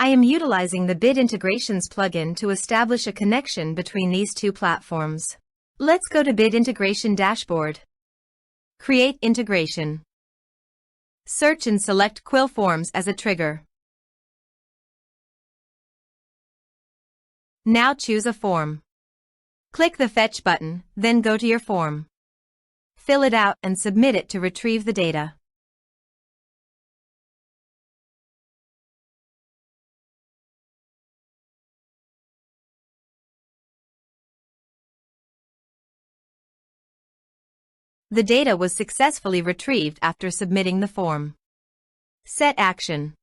I am utilizing the Bid Integrations plugin to establish a connection between these two platforms. Let's go to Bid Integration Dashboard. Create integration. Search and select Quill Forms as a trigger. Now choose a form. Click the Fetch button, then go to your form. Fill it out and submit it to retrieve the data. The data was successfully retrieved after submitting the form. Set action.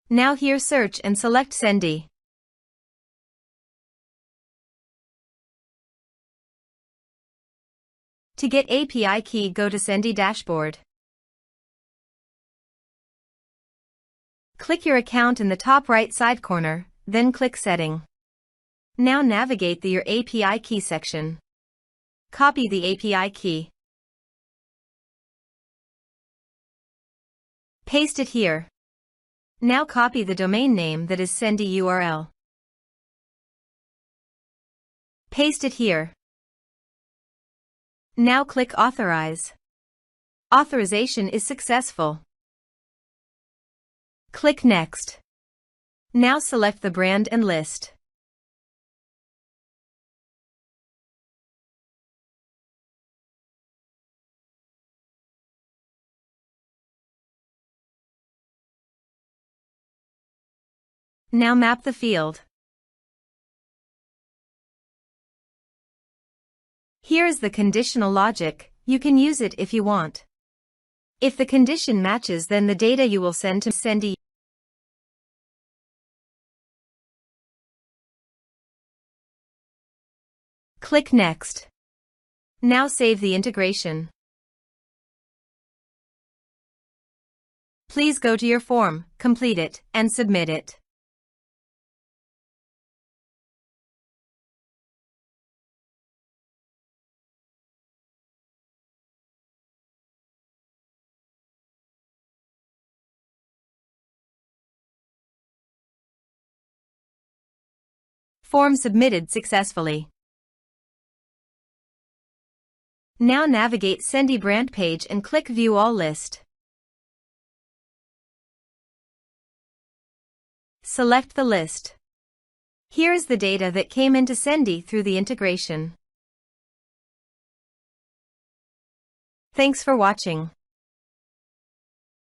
Now here search and select Sendi. To get API key, go to Sendi Dashboard. Click your account in the top right side corner, then click Setting. Now navigate to your API key section. Copy the API key. Paste it here. Now copy the domain name that is Sendi URL. Paste it here. Now click Authorize. Authorization is successful. Click Next. Now select the brand and list. Now map the field. Here is the conditional logic. You can use it if you want. If the condition matches, then the data you will send to Sendi. Click Next. Now save the integration. Please go to your form, complete it, and submit it. Form submitted successfully. Now navigate Sendi brand page and click View All List. Select the list. Here is the data that came into Sendi through the integration. Thanks for watching.